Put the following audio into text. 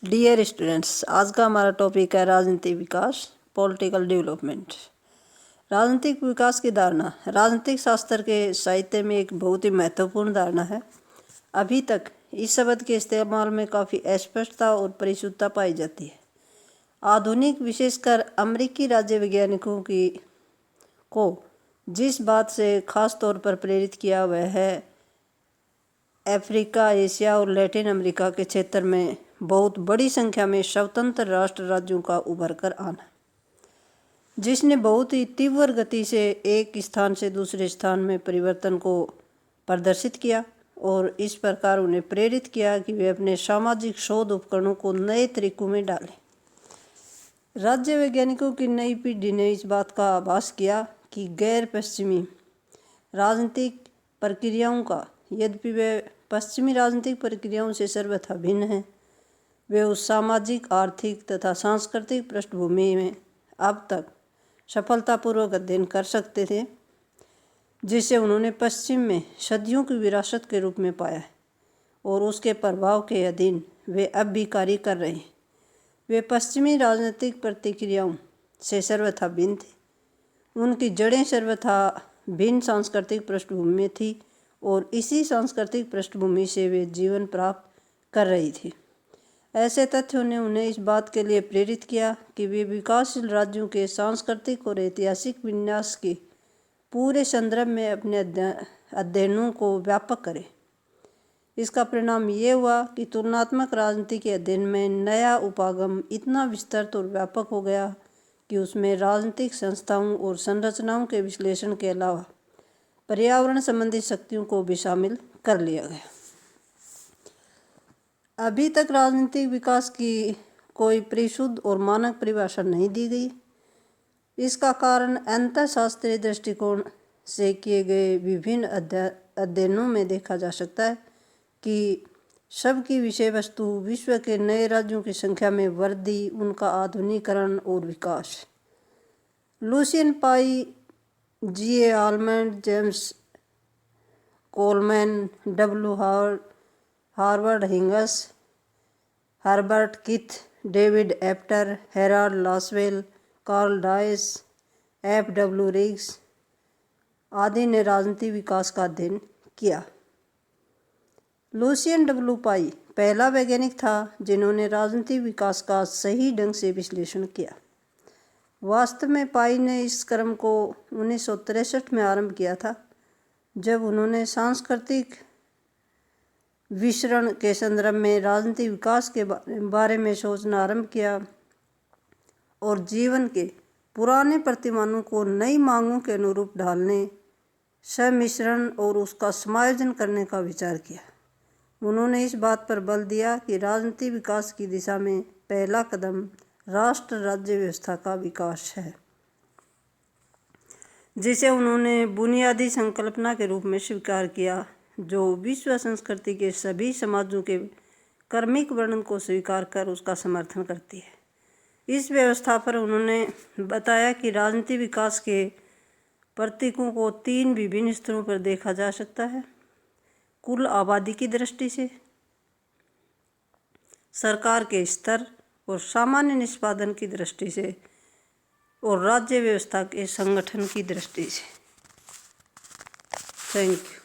Dear students, आज का हमारा टॉपिक है राजनीतिक विकास, पॉलिटिकल डेवलपमेंट। राजनीतिक विकास की धारणा राजनीतिक शास्त्र के साहित्य में एक बहुत ही महत्वपूर्ण धारणा है। अभी तक इस शब्द के इस्तेमाल में काफ़ी अस्पष्टता और परिशुद्धता पाई जाती है। आधुनिक विशेषकर अमेरिकी राज्य वैज्ञानिकों को जिस बात से खास तौर पर प्रेरित किया वह है अफ्रीका, एशिया और लैटिन अमेरिका के क्षेत्र में बहुत बड़ी संख्या में स्वतंत्र राष्ट्र राज्यों का उभर कर आना, जिसने बहुत ही तीव्र गति से एक स्थान से दूसरे स्थान में परिवर्तन को प्रदर्शित किया और इस प्रकार उन्हें प्रेरित किया कि वे अपने सामाजिक शोध उपकरणों को नए तरीकों में डालें। राज्य वैज्ञानिकों की नई पीढ़ी ने इस बात का आभास किया कि गैर पश्चिमी राजनीतिक प्रक्रियाओं का, यद्यपि वे पश्चिमी राजनीतिक प्रक्रियाओं से सर्वथा भिन्न हैं, वे उस सामाजिक, आर्थिक तथा सांस्कृतिक पृष्ठभूमि में अब तक सफलतापूर्वक अध्ययन कर सकते थे, जिसे उन्होंने पश्चिम में सदियों की विरासत के रूप में पाया है और उसके प्रभाव के अधीन वे अब भी कार्य कर रहे हैं। वे पश्चिमी राजनीतिक प्रक्रियाओं से सर्वथा भिन्न थे, उनकी जड़ें सर्वथा भिन्न सांस्कृतिक पृष्ठभूमि में थी और इसी सांस्कृतिक पृष्ठभूमि से वे जीवन प्राप्त कर रही थी। ऐसे तथ्यों ने उन्हें इस बात के लिए प्रेरित किया कि वे विकासशील राज्यों के सांस्कृतिक और ऐतिहासिक विन्यास के पूरे संदर्भ में अपने अध्ययनों को व्यापक करें। इसका परिणाम ये हुआ कि तुलनात्मक राजनीति के अध्ययन में नया उपागम इतना विस्तृत और व्यापक हो गया कि उसमें राजनीतिक संस्थाओं और संरचनाओं के विश्लेषण के अलावा पर्यावरण संबंधी शक्तियों को भी शामिल कर लिया गया। अभी तक राजनीतिक विकास की कोई परिशुद्ध और मानक परिभाषा नहीं दी गई। इसका कारण अंतःशास्त्रीय दृष्टिकोण से किए गए विभिन्न अध्ययनों में देखा जा सकता है कि सबकी विषय वस्तु विश्व के नए राज्यों की संख्या में वृद्धि, उनका आधुनिकीकरण और विकास। Lucian Pye, G.A. Almond, James Coleman, W. Howard हिंगस, Herbert Keith, David Apter, Harold Lasswell, Karl Deutsch, F.W. Riggs आदि ने राजनीतिक विकास का अध्ययन किया। Lucian W. पाई पहला वैज्ञानिक था जिन्होंने राजनीतिक विकास का सही ढंग से विश्लेषण किया। वास्तव में पाई ने इस क्रम को 1963 में आरंभ किया था, जब उन्होंने सांस्कृतिक विसरण के संदर्भ में राजनीतिक विकास के बारे में सोचना आरंभ किया और जीवन के पुराने प्रतिमानों को नई मांगों के अनुरूप ढालने, सम्मिश्रण और उसका समायोजन करने का विचार किया। उन्होंने इस बात पर बल दिया कि राजनीतिक विकास की दिशा में पहला कदम राष्ट्र राज्य व्यवस्था का विकास है, जिसे उन्होंने बुनियादी संकल्पना के रूप में स्वीकार किया, जो विश्व संस्कृति के सभी समाजों के क्रमिक वर्णन को स्वीकार कर उसका समर्थन करती है। इस व्यवस्था पर उन्होंने बताया कि राजनीतिक विकास के प्रतीकों को 3 विभिन्न स्तरों पर देखा जा सकता है: कुल आबादी की दृष्टि से, सरकार के स्तर और सामान्य निष्पादन की दृष्टि से, और राज्य व्यवस्था के संगठन की दृष्टि से। Thank you.